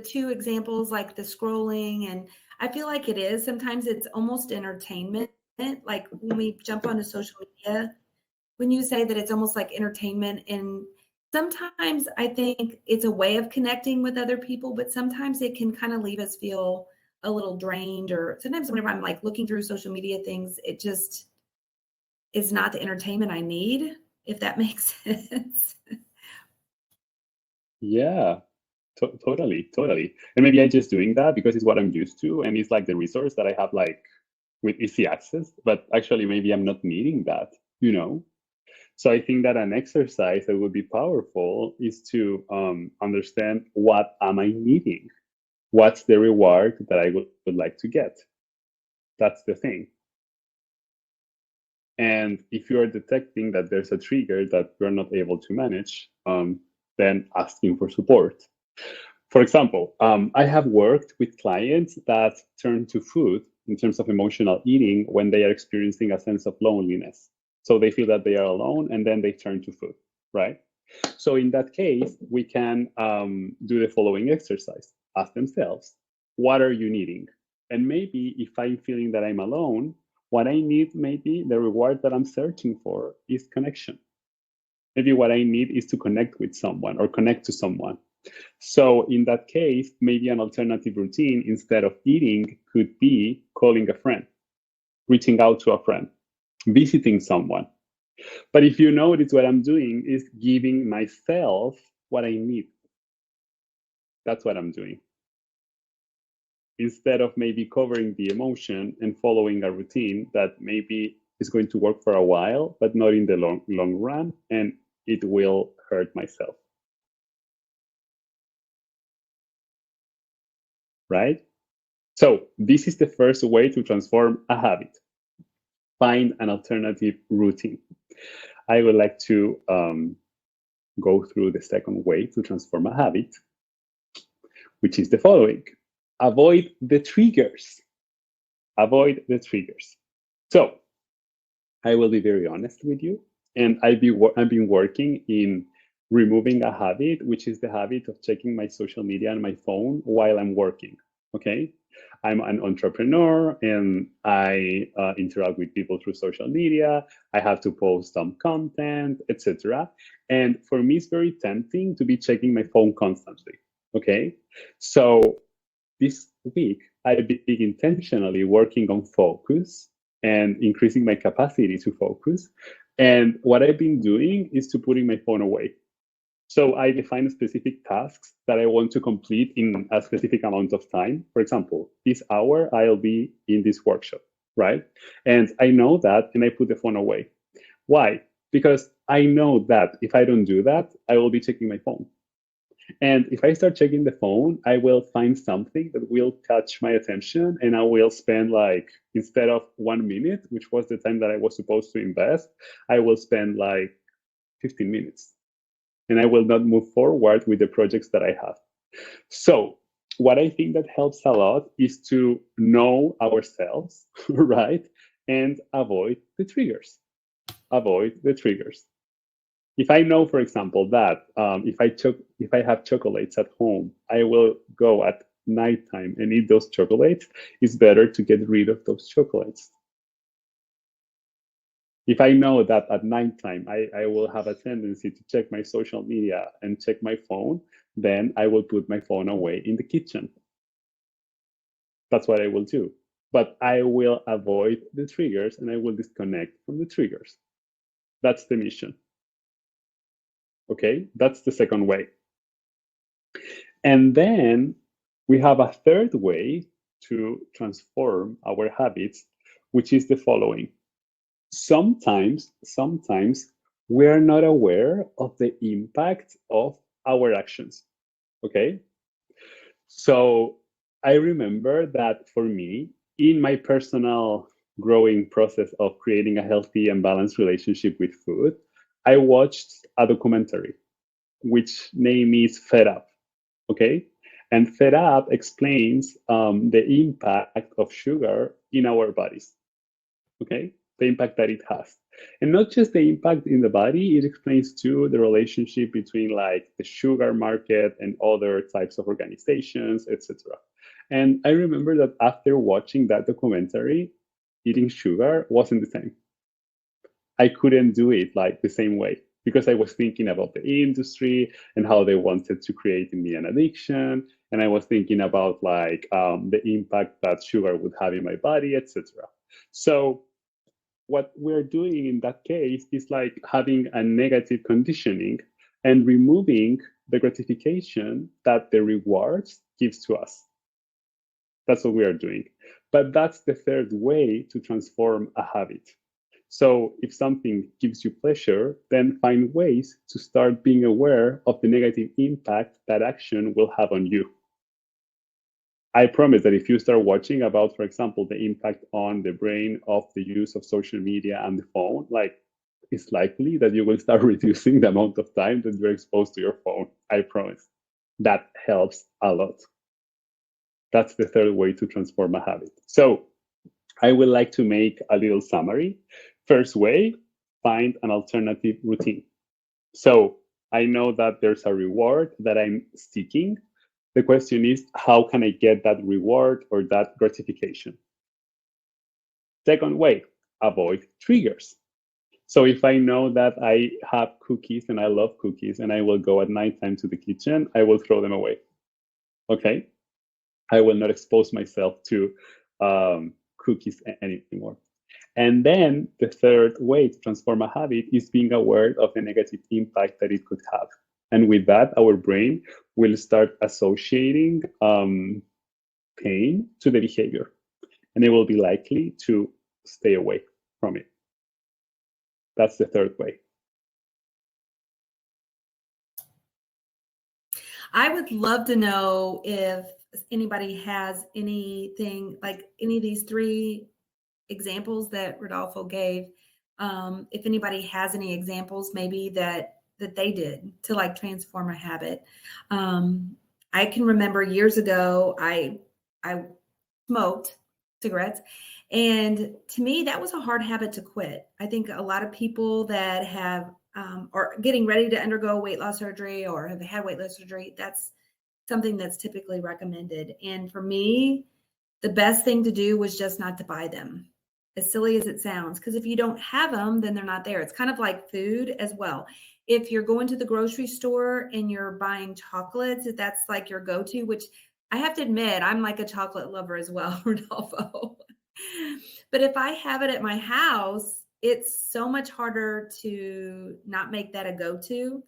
two examples, like the scrolling, and I feel like it is sometimes it's almost entertainment. Like when we jump onto social media, when you say that it's almost like entertainment, and sometimes I think it's a way of connecting with other people, but sometimes it can kind of leave us feel a little drained, or sometimes whenever I'm like looking through social media things, it just is not the entertainment I need, if that makes sense. Yeah, totally. And maybe I'm just doing that because it's what I'm used to, and it's like the resource that I have like with easy access. But actually, maybe I'm not needing that, you know? So I think that an exercise that would be powerful is to understand, what am I needing? What's the reward that I would like to get? That's the thing. And if you are detecting that there's a trigger that you're not able to manage, then asking for support. For example, I have worked with clients that turn to food in terms of emotional eating when they are experiencing a sense of loneliness. So they feel that they are alone, and then they turn to food, right? So in that case, we can do the following exercise. Ask themselves, what are you needing? And maybe if I'm feeling that I'm alone, what I need, maybe the reward that I'm searching for is connection. Maybe what I need is to connect with someone or connect to someone. So in that case, maybe an alternative routine instead of eating could be calling a friend, reaching out to a friend, visiting someone. But if you notice, what I'm doing is giving myself what I need. That's what I'm doing. Instead of maybe covering the emotion and following a routine that maybe is going to work for a while, but not in the long run, and it will hurt myself. Right? So this is the first way to transform a habit. Find an alternative routine. I would like to go through the second way to transform a habit, which is the following. Avoid the triggers. Avoid the triggers. So I will be very honest with you, and I've been working in removing a habit, which is the habit of checking my social media and my phone while I'm working. Okay, I'm an entrepreneur, and I interact with people through social media. I have to post some content, etc. And for me, it's very tempting to be checking my phone constantly. Okay, so this week I've been intentionally working on focus and increasing my capacity to focus. And what I've been doing is to putting my phone away. So I define specific tasks that I want to complete in a specific amount of time. For example, this hour I'll be in this workshop, right? And I know that, and I put the phone away. Why? Because I know that if I don't do that, I will be checking my phone. And if I start checking the phone, I will find something that will catch my attention, and I will spend, like, instead of 1 minute, which was the time that I was supposed to invest, I will spend like 15 minutes, and I will not move forward with the projects that I have. So what I think that helps a lot is to know ourselves, right? And avoid the triggers. Avoid the triggers. If I know, for example, that if I have chocolates at home, I will go at nighttime and eat those chocolates, it's better to get rid of those chocolates. If I know that at nighttime I will have a tendency to check my social media and check my phone, then I will put my phone away in the kitchen. That's what I will do. But I will avoid the triggers, and I will disconnect from the triggers. That's the mission. Okay, that's the second way. And then we have a third way to transform our habits, which is the following. Sometimes we are not aware of the impact of our actions. Okay. So I remember that for me, in my personal growing process of creating a healthy and balanced relationship with food, I watched a documentary, which name is Fed Up. Okay. And Fed Up explains the impact of sugar in our bodies. Okay. the impact that it has. And not just the impact in the body, it explains too the relationship between like the sugar market and other types of organizations, etc. And I remember that after watching that documentary, eating sugar wasn't the same. I couldn't do it like the same way because I was thinking about the industry and how they wanted to create in me an addiction, and I was thinking about like the impact that sugar would have in my body, etc. So what we're doing in that case is like having a negative conditioning and removing the gratification that the rewards gives to us. That's what we are doing. But that's the third way to transform a habit. So if something gives you pleasure, then find ways to start being aware of the negative impact that action will have on you. I promise that if you start watching about, for example, the impact on the brain of the use of social media and the phone, like it's likely that you will start reducing the amount of time that you're exposed to your phone. I promise. That helps a lot. That's the third way to transform a habit. So I would like to make a little summary. First way, find an alternative routine. So I know that there's a reward that I'm seeking. The question is, how can I get that reward or that gratification? Second way, avoid triggers. So if I know that I have cookies and I love cookies and I will go at nighttime to the kitchen, I will throw them away. Okay? I will not expose myself to cookies anymore. And then the third way to transform a habit is being aware of the negative impact that it could have. And with that, our brain will start associating pain to the behavior, and it will be likely to stay away from it. That's the third way. I would love to know if anybody has anything like any of these three examples that Rodolfo gave. If anybody has any examples, maybe that they did to like transform a habit. I can remember years ago, I smoked cigarettes, and to me that was a hard habit to quit. I think a lot of people that have are getting ready to undergo weight loss surgery or have had weight loss surgery, that's something that's typically recommended. And for me, the best thing to do was just not to buy them, as silly as it sounds, because if you don't have them, then they're not there. It's kind of like food as well. If you're going to the grocery store and you're buying chocolates, if that's like your go-to, which I have to admit, I'm like a chocolate lover as well, Rodolfo. But if I have it at my house, it's so much harder to not make that a go-to.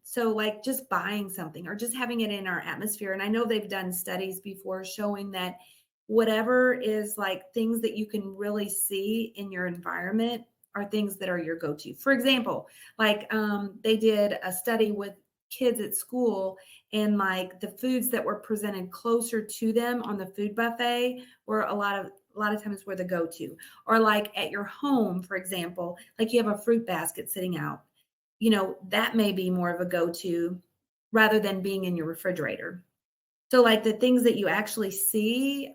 So like just buying something or just having it in our atmosphere. And I know they've done studies before showing that whatever is like things that you can really see in your environment are things that are your go-to. For example, like they did a study with kids at school, and like the foods that were presented closer to them on the food buffet were a lot of times were the go-to. Or like at your home, for example, like you have a fruit basket sitting out, you know, that may be more of a go-to rather than being in your refrigerator. So like the things that you actually see,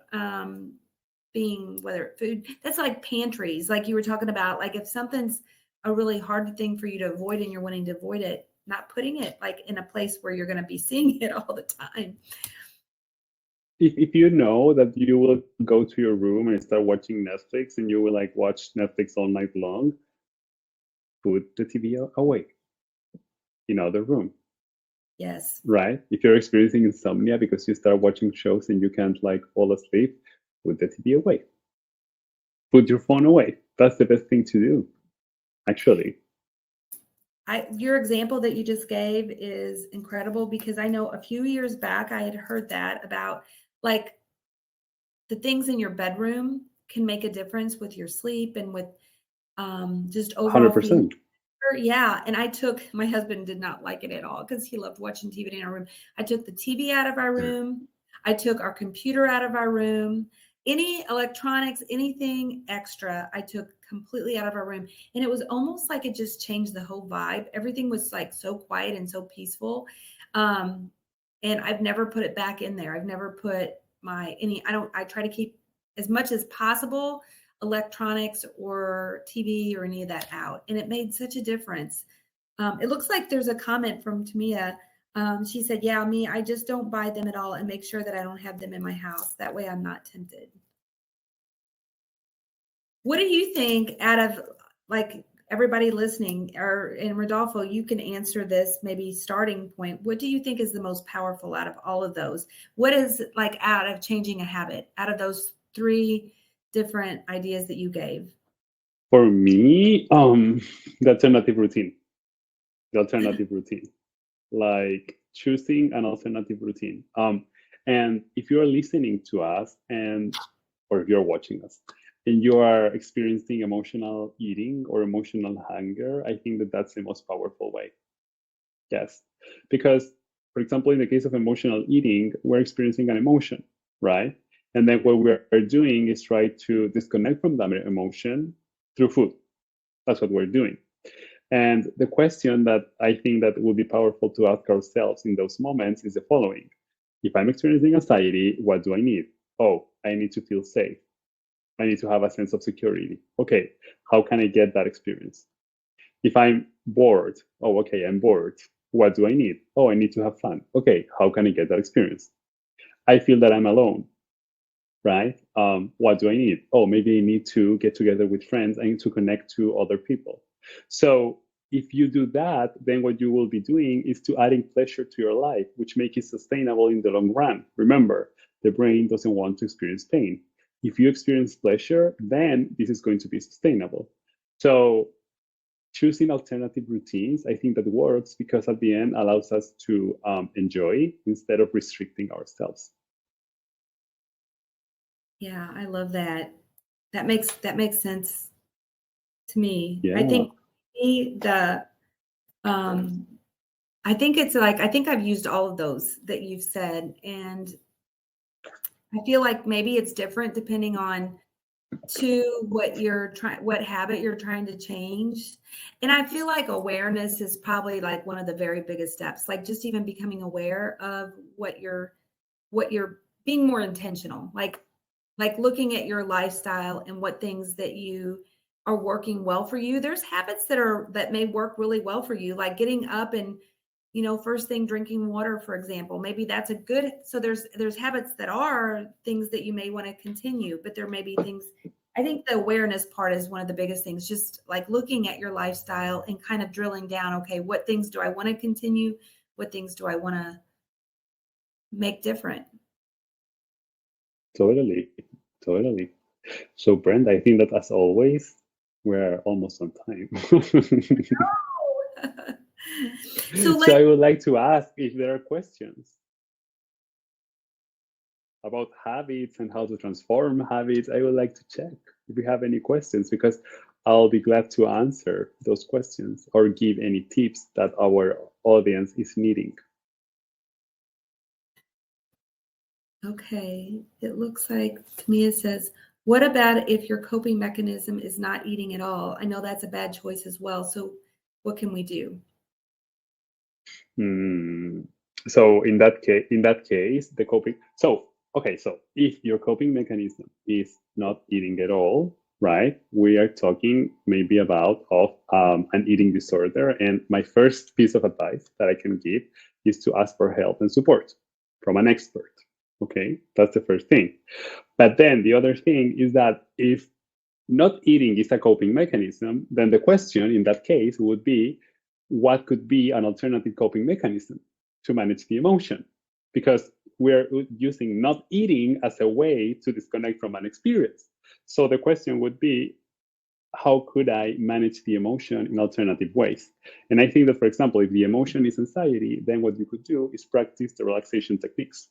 being whether food, that's like pantries, like you were talking about, like if something's a really hard thing for you to avoid and you're wanting to avoid it, not putting it like in a place where you're going to be seeing it all the time. If you know that you will go to your room and start watching Netflix and you will like watch Netflix all night long, put the TV away in other room. Yes. Right? If you're experiencing insomnia because you start watching shows and you can't like fall asleep, put the TV away. Put your phone away. That's the best thing to do, actually. Your example that you just gave is incredible, because I know a few years back I had heard that about like the things in your bedroom can make a difference with your sleep and with just overall feeling. 100%. Yeah. And my husband did not like it at all because he loved watching TV in our room. I took the TV out of our room. I took our computer out of our room. Any electronics, anything extra, I took completely out of our room. And it was almost like it just changed the whole vibe. Everything was like so quiet and so peaceful. And I've never put it back in there. I've never put I try to keep as much as possible. electronics or TV or any of that out. And it made such a difference. It looks like there's a comment from Tamia. She said, yeah, me, I just don't buy them at all and make sure that I don't have them in my house. That way I'm not tempted. What do you think out of like everybody listening, and Rodolfo, you can answer this maybe starting point. What do you think is the most powerful out of all of those? What is like out of changing a habit, out of those 3 different ideas that you gave? For me, the alternative routine. The alternative routine. Like choosing an alternative routine. And if you're listening to us or if you're watching us and you are experiencing emotional eating or emotional hunger, I think that that's the most powerful way. Yes. Because, for example, in the case of emotional eating, we're experiencing an emotion, right? And then what we're doing is try to disconnect from that emotion through food. That's what we're doing. And the question that I think that would be powerful to ask ourselves in those moments is the following. If I'm experiencing anxiety, what do I need? Oh, I need to feel safe. I need to have a sense of security. Okay, how can I get that experience? If I'm bored, oh, okay, I'm bored. What do I need? Oh, I need to have fun. Okay, how can I get that experience? I feel that I'm alone, right? What do I need? Oh, maybe I need to get together with friends. I need to connect to other people. So if you do that, then what you will be doing is to adding pleasure to your life, which makes it sustainable in the long run. Remember, the brain doesn't want to experience pain. If you experience pleasure, then this is going to be sustainable. So choosing alternative routines, I think that works because at the end allows us to enjoy instead of restricting ourselves. Yeah, I love that. That makes sense to me. I Yeah, think the I think it's like I think I've used all of those that you've said, and I feel like maybe it's different depending on what habit you're trying to change. And I feel like awareness is probably like one of the very biggest steps, like just even becoming aware of what you're being more intentional, like looking at your lifestyle and what things that you are working well for you. There's habits that may work really well for you, like getting up and first thing drinking water, for example. Maybe that's a good, so there's habits that are things that you may want to continue, but there may be things. I think the awareness part is one of the biggest things, just like looking at your lifestyle and kind of drilling down, okay, what things do I want to continue? What things do I want to make different? totally, totally. So, Brenda, I think that as always, we're almost on time. So So I would like to ask if there are questions about habits and how to transform habits. I would like to check if you have any questions because I'll be glad to answer those questions or give any tips that our audience is needing. okay, it looks like Tamia says, what about if your coping mechanism is not eating at all? I know that's a bad choice as well. So what can we do? Hmm. So in that case, the coping. So okay, so if your coping mechanism is not eating at all, right? We are talking maybe about of an eating disorder. And my first piece of advice that I can give is to ask for help and support from an expert. Okay, that's the first thing. But then the other thing is that if not eating is a coping mechanism, then the question in that case would be what could be an alternative coping mechanism to manage the emotion? Because we're using not eating as a way to disconnect from an experience. So the question would be, how could I manage the emotion in alternative ways? And I think that, for example, if the emotion is anxiety, then what you could do is practice the relaxation techniques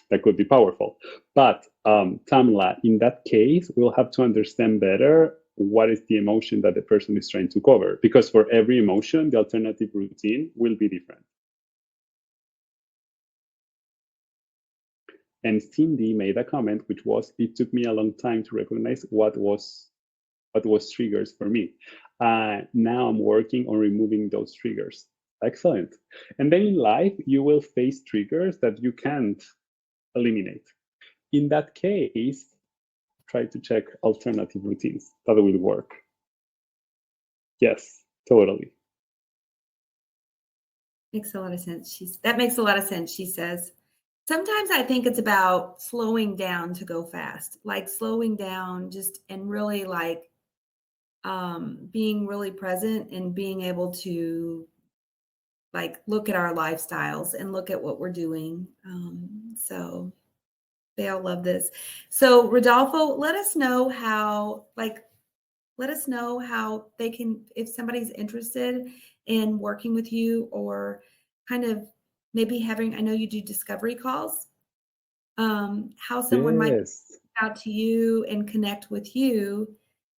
that could be powerful. But Tamla, in that case, we'll have to understand better what is the emotion that the person is trying to cover. Because for every emotion, the alternative routine will be different. And Cindy made a comment, which was, it took me a long time to recognize what was triggers for me. Now I'm working on removing those triggers. Excellent. And then in life, you will face triggers that you can't eliminate. In that case, try to check alternative routines that will work. Yes, totally. Makes a lot of sense. That makes a lot of sense, she says. Sometimes I think it's about slowing down to go fast, like slowing down just and really like being really present and being able to like look at our lifestyles and look at what we're doing. So they all love this. So Rodolfo, let us know how they can, if somebody's interested in working with you or kind of maybe having, I know you do discovery calls, how someone might Yes. reach out to you and connect with you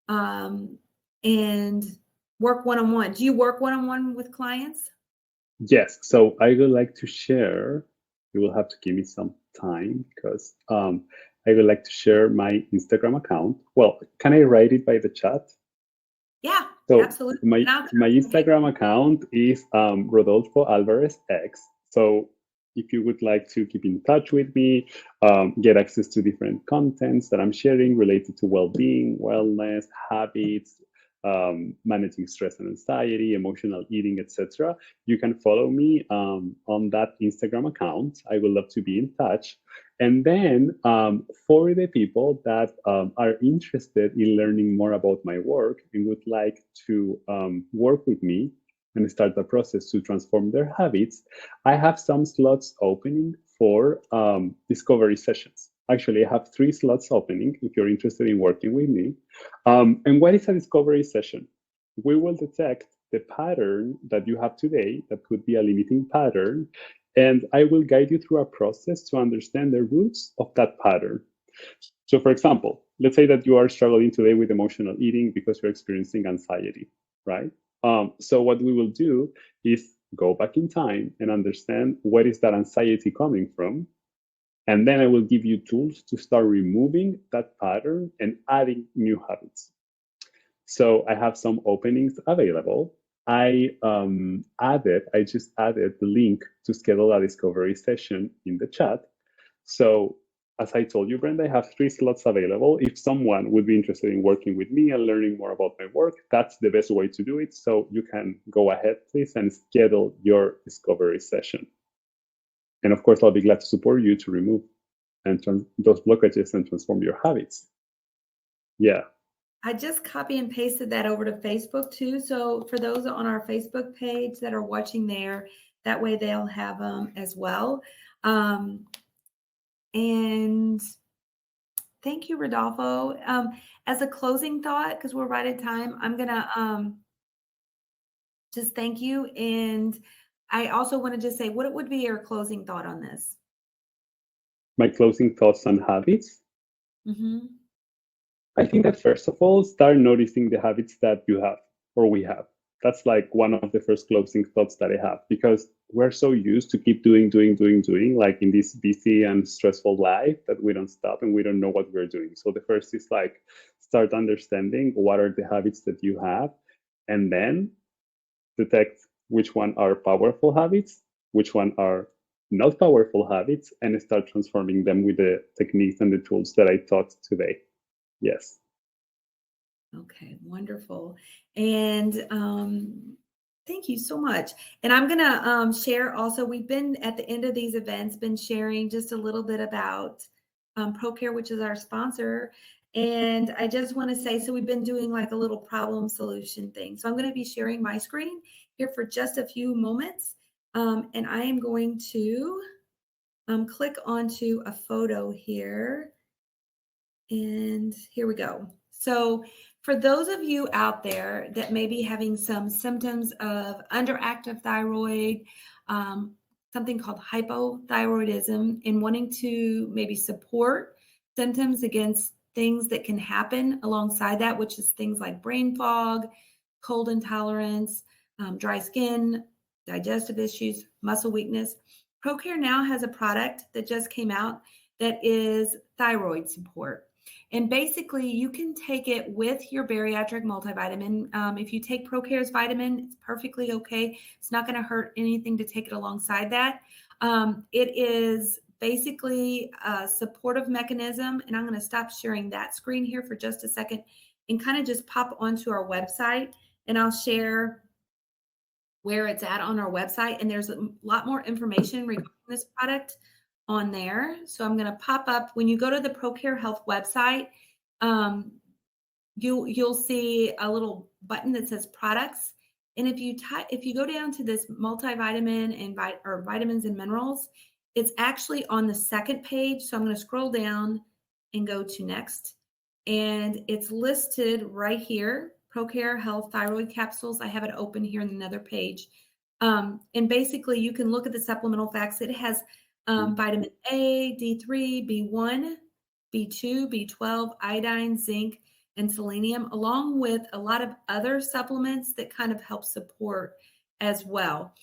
and work one-on-one. Do you work one-on-one with clients? Yes. So I would like to share, you will have to give me some time because I would like to share my Instagram account. Well, can I write it by the chat? Yeah, So absolutely. my my Okay. Instagram account is Rodolfo Alvarez X. So if you would like to keep in touch with me, get access to different contents that I'm sharing related to well-being, wellness, habits, managing stress and anxiety, emotional eating, etc., you can follow me on that Instagram account. I would love to be in touch. And then for the people that are interested in learning more about my work and would like to work with me and start the process to transform their habits, I have some slots opening for discovery sessions. Actually, I have 3 slots opening if you're interested in working with me. And what is a discovery session? We will detect the pattern that you have today that could be a limiting pattern, and I will guide you through a process to understand the roots of that pattern. So, for example, let's say that you are struggling today with emotional eating because you're experiencing anxiety, right? So, what we will do is go back in time and understand where is that anxiety coming from. And then I will give you tools to start removing that pattern and adding new habits. So I have some openings available. I just added the link to schedule a discovery session in the chat. So as I told you, Brenda, I have 3 slots available. If someone would be interested in working with me and learning more about my work, that's the best way to do it. So you can go ahead, please, and schedule your discovery session. And of course, I'll be glad to support you to remove and those blockages and transform your habits. Yeah. I just copy and pasted that over to Facebook too. So for those on our Facebook page that are watching there, that way they'll have them as well. And thank you, Rodolfo. As a closing thought, because we're right at time, I'm gonna just thank you. And I also want to just say, what would be your closing thought on this? My closing thoughts on habits. Mm-hmm. I think that first of all, start noticing the habits that you have or we have. That's like one of the first closing thoughts that I have because we're so used to keep doing, like in this busy and stressful life that we don't stop and we don't know what we're doing. So the first is like start understanding what are the habits that you have and then detect which one are powerful habits, which one are not powerful habits, and start transforming them with the techniques and the tools that I taught today. Yes. Okay, wonderful. And thank you so much. And I'm going to share also, we've been at the end of these events, been sharing just a little bit about ProCare, which is our sponsor. And I just want to say, so we've been doing like a little problem solution thing. So I'm going to be sharing my screen here for just a few moments. And I am going to click onto a photo here. And here we go. So for those of you out there that may be having some symptoms of underactive thyroid, something called hypothyroidism, and wanting to maybe support symptoms against things that can happen alongside that, which is things like brain fog, cold intolerance, dry skin, digestive issues, muscle weakness. ProCare now has a product that just came out that is thyroid support. And basically, you can take it with your bariatric multivitamin. If you take ProCare's vitamin, it's perfectly okay. It's not going to hurt anything to take it alongside that. It is basically a supportive mechanism. And I'm going to stop sharing that screen here for just a second and kind of just pop onto our website, and I'll share where it's at on our website. And there's a lot more information regarding this product on there. So I'm going to pop up when you go to the ProCare Health website. You'll see a little button that says products. And if you go down to this multivitamin and vitamins and minerals, it's actually on the second page. So I'm going to scroll down and go to next. And it's listed right here, ProCare Health Thyroid Capsules. I have it open here in another page. And basically you can look at the supplemental facts. It has vitamin A, D3, B1, B2, B12, iodine, zinc, and selenium, along with a lot of other supplements that kind of help support as well.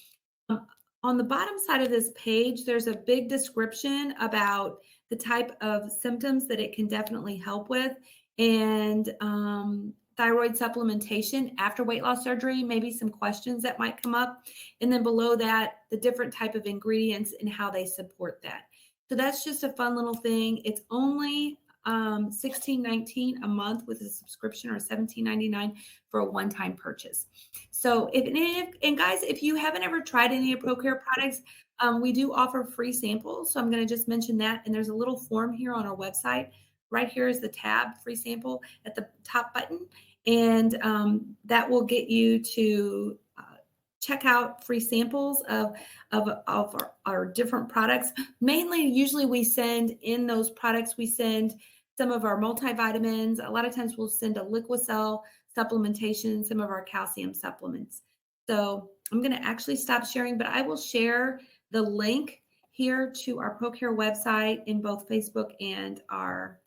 On the bottom side of this page, there's a big description about the type of symptoms that it can definitely help with, and thyroid supplementation after weight loss surgery, maybe some questions that might come up. And then below that, the different type of ingredients and how they support that. So that's just a fun little thing. It's only $16.19 a month with a subscription, or $17.99 for a one-time purchase. So and guys, if you haven't ever tried any of ProCare products, we do offer free samples. So I'm going to just mention that. And there's a little form here on our website. Right here is the tab free sample at the top button. And that will get you to check out free samples of our different products. Mainly, usually we send in those products, we send some of our multivitamins. A lot of times we'll send a Liquicell supplementation, some of our calcium supplements. So I'm going to actually stop sharing, but I will share the link here to our ProCare website in both Facebook and our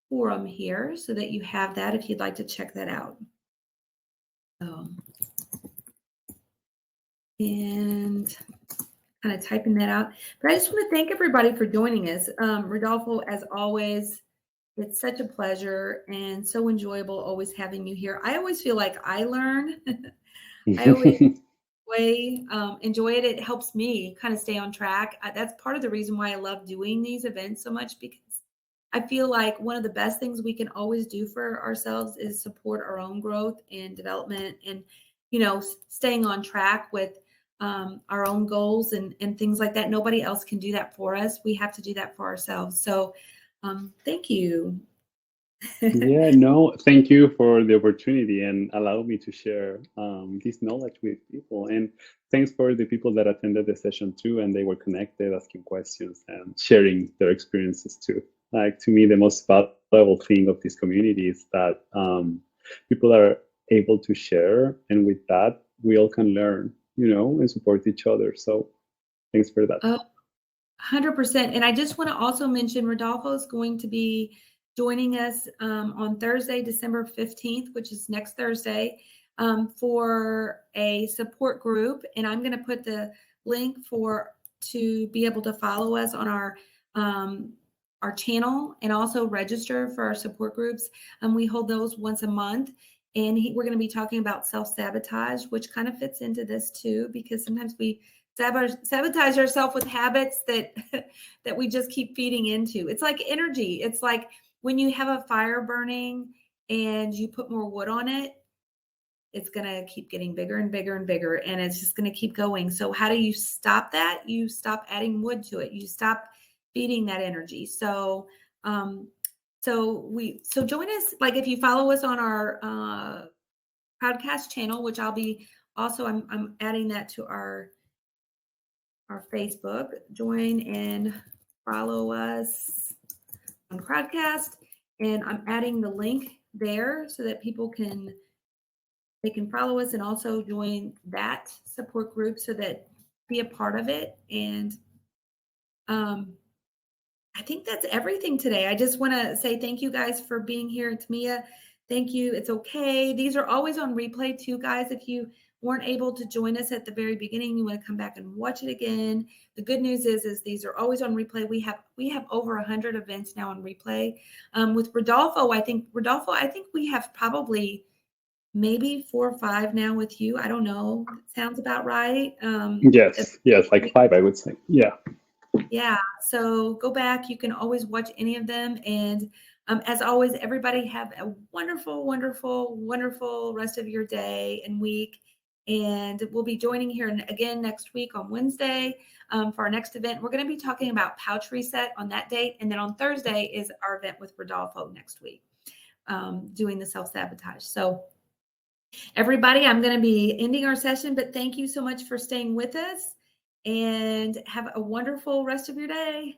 forum here, so that you have that if you'd like to check that out. And kind of typing that out. But I just want to thank everybody for joining us. Rodolfo, as always, it's such a pleasure and so enjoyable always having you here. I always feel like I learn. I always enjoy it. It helps me kind of stay on track. That's part of the reason why I love doing these events so much, because I feel like one of the best things we can always do for ourselves is support our own growth and development, and, staying on track with our own goals and things like that. Nobody else can do that for us. We have to do that for ourselves. So thank you. Yeah, no, thank you for the opportunity and allow me to share this knowledge with people. And thanks for the people that attended the session too, and they were connected, asking questions and sharing their experiences too. Like, to me, the most valuable thing of this community is that people are able to share, and with that, we all can learn, and support each other. So thanks for that. 100%. And I just want to also mention Rodolfo is going to be joining us on Thursday, December 15th, which is next Thursday, for a support group. And I'm going to put the link to be able to follow us on our channel, and also register for our support groups. We hold those once a month. And we're going to be talking about self-sabotage, which kind of fits into this too, because sometimes we sabotage ourselves with habits that we just keep feeding into. It's like energy. It's like when you have a fire burning and you put more wood on it, it's going to keep getting bigger and bigger and bigger, and it's just going to keep going. So how do you stop that? You stop adding wood to it. You stop feeding that energy. So join us. Like, if you follow us on our podcast channel, which I'll be also, I'm adding that to our Facebook. Join and follow us on Crowdcast, and I'm adding the link there so that people can follow us and also join that support group, so that be a part of it. And I think that's everything today. I just want to say thank you guys for being here. Tamia, thank you. It's okay. These are always on replay too, guys. If you weren't able to join us at the very beginning, you want to come back and watch it again. The good news is these are always on replay. We have over 100 events now on replay. With Rodolfo, I think we have probably maybe 4 or 5 now with you. I don't know. Sounds about right. Yes, like 5, I would say. Yeah. Yeah. So go back. You can always watch any of them. And as always, everybody have a wonderful, wonderful, wonderful rest of your day and week. And we'll be joining here again next week on Wednesday for our next event. We're going to be talking about pouch reset on that date. And then on Thursday is our event with Rodolfo next week, doing the self-sabotage. So everybody, I'm going to be ending our session, but thank you so much for staying with us and have a wonderful rest of your day.